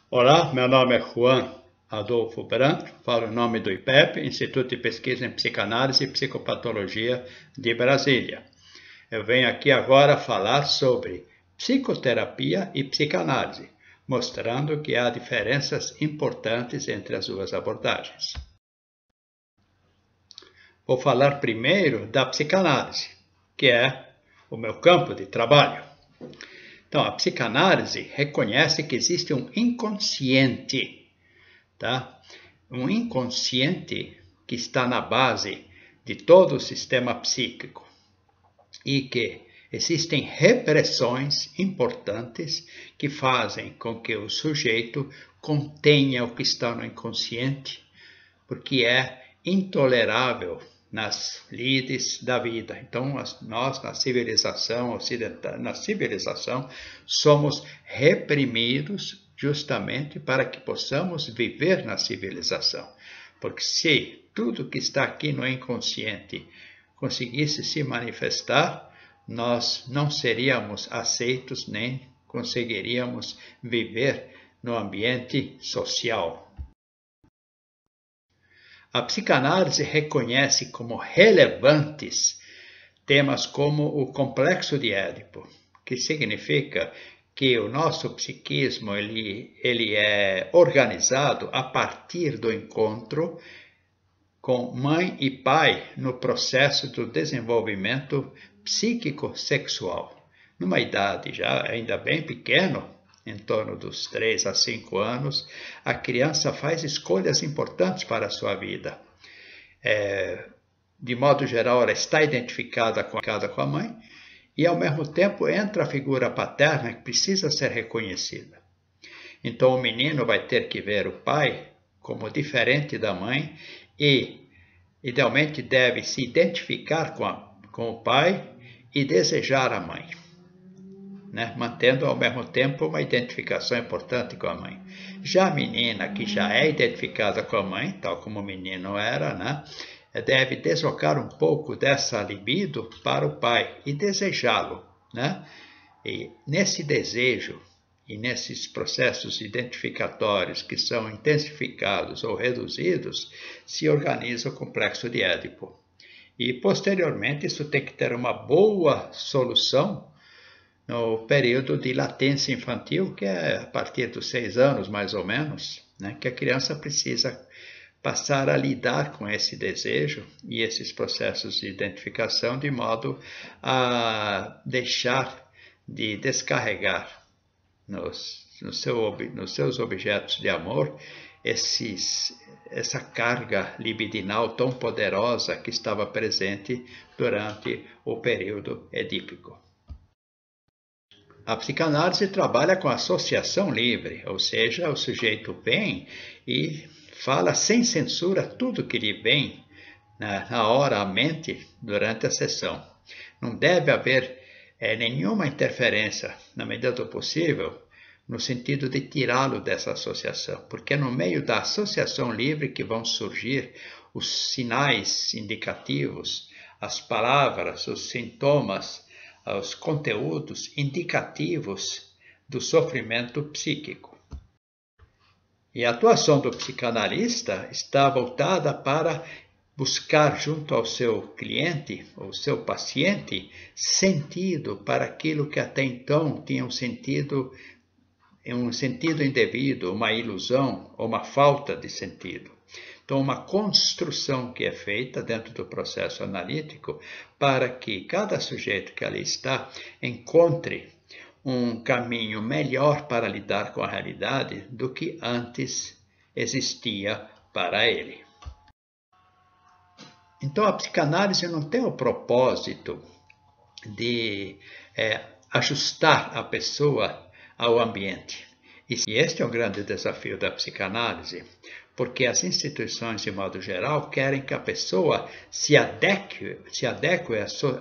Olá, meu nome é Juan Adolfo Branco, falo em nome do IPEP, Instituto de Pesquisa em Psicanálise e Psicopatologia de Brasília. Eu venho aqui agora falar sobre psicoterapia e psicanálise, mostrando que há diferenças importantes entre as duas abordagens. Vou falar primeiro da psicanálise, que é o meu campo de trabalho. Então, a psicanálise reconhece que existe um inconsciente, tá? Um inconsciente que está na base de todo o sistema psíquico e que existem repressões importantes que fazem com que o sujeito contenha o que está no inconsciente, porque é intolerável nas lides da vida. Então, nós na civilização ocidental, somos reprimidos justamente para que possamos viver na civilização. Porque se tudo que está aqui no inconsciente conseguisse se manifestar, nós não seríamos aceitos nem conseguiríamos viver no ambiente social. A psicanálise reconhece como relevantes temas como o complexo de Édipo, que significa que o nosso psiquismo ele é organizado a partir do encontro com mãe e pai no processo do desenvolvimento psíquico-sexual. Numa idade já ainda bem pequena, em torno dos 3 a 5 anos, a criança faz escolhas importantes para a sua vida. De modo geral, ela está identificada com a mãe e, ao mesmo tempo, entra a figura paterna que precisa ser reconhecida. Então, o menino vai ter que ver o pai como diferente da mãe e, idealmente, deve se identificar com o pai e desejar a mãe, né? Mantendo ao mesmo tempo uma identificação importante com a mãe. Já a menina que já é identificada com a mãe, tal como o menino era, né? Deve deslocar um pouco dessa libido para o pai e desejá-lo, né? E nesse desejo e nesses processos identificatórios que são intensificados ou reduzidos, se organiza o complexo de Édipo. E posteriormente isso tem que ter uma boa solução no período de latência infantil, que é a partir dos 6 anos, mais ou menos, né, que a criança precisa passar a lidar com esse desejo e esses processos de identificação de modo a deixar de descarregar nos seus objetos de amor essa carga libidinal tão poderosa que estava presente durante o período edípico. A psicanálise trabalha com associação livre, ou seja, o sujeito vem e fala sem censura tudo que lhe vem na hora à mente durante a sessão. Não deve haver nenhuma interferência, na medida do possível, no sentido de tirá-lo dessa associação, porque é no meio da associação livre que vão surgir os sinais indicativos, as palavras, os sintomas, os conteúdos indicativos do sofrimento psíquico. E a atuação do psicanalista está voltada para buscar junto ao seu cliente, ou seu paciente, sentido para aquilo que até então tinha um sentido indevido, uma ilusão ou uma falta de sentido. Então, uma construção que é feita dentro do processo analítico para que cada sujeito que ali está encontre um caminho melhor para lidar com a realidade do que antes existia para ele. Então, a psicanálise não tem o propósito de ajustar a pessoa ao ambiente. E este é um grande desafio da psicanálise, porque as instituições, de modo geral, querem que a pessoa se adeque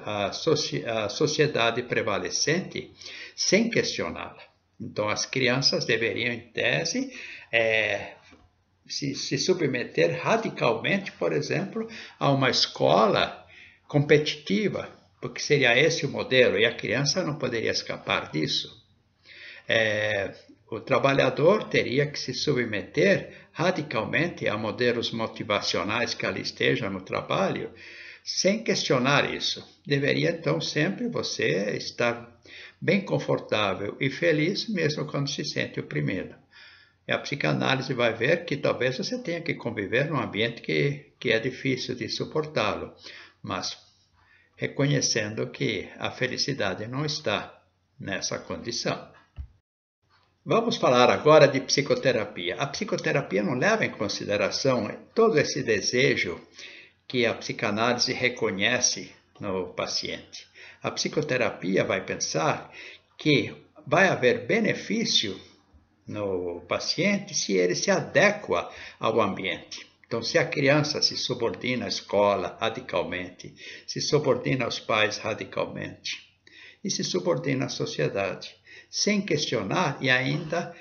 à sociedade prevalecente sem questioná-la. Então, as crianças deveriam, em tese, se submeter radicalmente, por exemplo, a uma escola competitiva, porque seria esse o modelo, e a criança não poderia escapar disso. o trabalhador teria que se submeter radicalmente a modelos motivacionais que ali estejam no trabalho, sem questionar isso. Deveria, então, sempre você estar bem confortável e feliz, mesmo quando se sente oprimido. E a psicanálise vai ver que talvez você tenha que conviver num ambiente que é difícil de suportá-lo, mas reconhecendo que a felicidade não está nessa condição. Vamos falar agora de psicoterapia. A psicoterapia não leva em consideração todo esse desejo que a psicanálise reconhece no paciente. A psicoterapia vai pensar que vai haver benefício no paciente se ele se adequa ao ambiente. Então, se a criança se subordina à escola radicalmente, se subordina aos pais radicalmente e se subordina à sociedade, sem questionar e ainda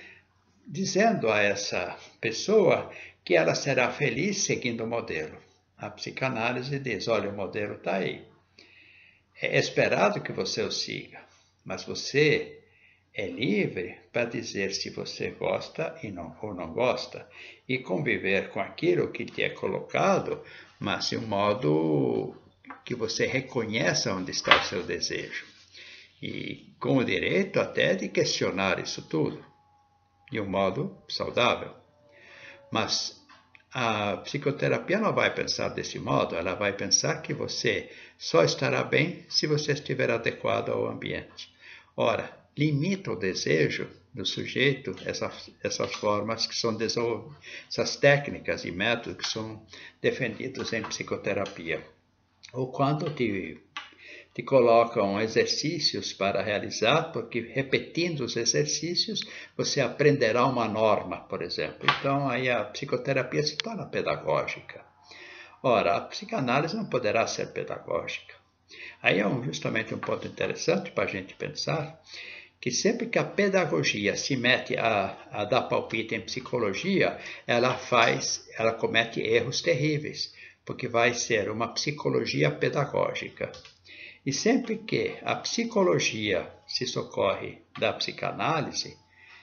dizendo a essa pessoa que ela será feliz seguindo o modelo. A psicanálise diz, olha, o modelo está aí. É esperado que você o siga, mas você é livre para dizer se você gosta ou não gosta e conviver com aquilo que te é colocado, mas de um modo que você reconheça onde está o seu desejo. E com o direito até de questionar isso tudo, de um modo saudável. Mas a psicoterapia não vai pensar desse modo, ela vai pensar que você só estará bem se você estiver adequado ao ambiente. Ora, limita o desejo do sujeito, essas formas que são desenvolvidas, essas técnicas e métodos que são defendidos em psicoterapia. Ou quando te colocam exercícios para realizar, porque repetindo os exercícios você aprenderá uma norma, por exemplo. Então aí a psicoterapia se torna pedagógica. Ora, a psicanálise não poderá ser pedagógica. Aí é justamente um ponto interessante para a gente pensar, que sempre que a pedagogia se mete a dar palpite em psicologia, ela comete erros terríveis, porque vai ser uma psicologia pedagógica. E sempre que a psicologia se socorre da psicanálise,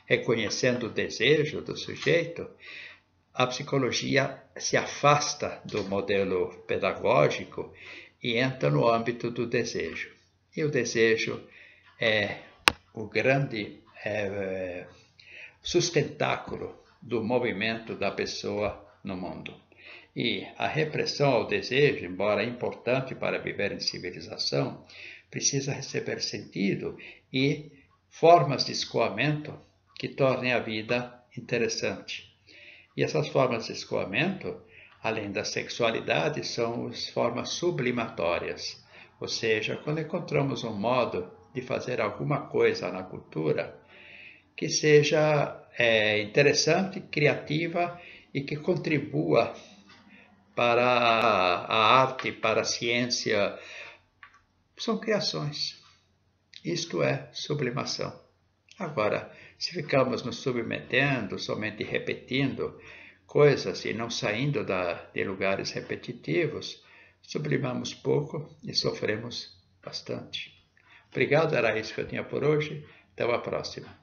reconhecendo o desejo do sujeito, a psicologia se afasta do modelo pedagógico e entra no âmbito do desejo. E o desejo é o grande sustentáculo do movimento da pessoa no mundo. E a repressão ao desejo, embora importante para viver em civilização, precisa receber sentido e formas de escoamento que tornem a vida interessante. E essas formas de escoamento, além da sexualidade, são as formas sublimatórias. Ou seja, quando encontramos um modo de fazer alguma coisa na cultura que seja interessante, criativa e que contribua para a arte, para a ciência, são criações. Isto é sublimação. Agora, se ficamos nos submetendo, somente repetindo coisas e não saindo de lugares repetitivos, sublimamos pouco e sofremos bastante. Obrigado, era isso que eu tinha por hoje. Até a próxima.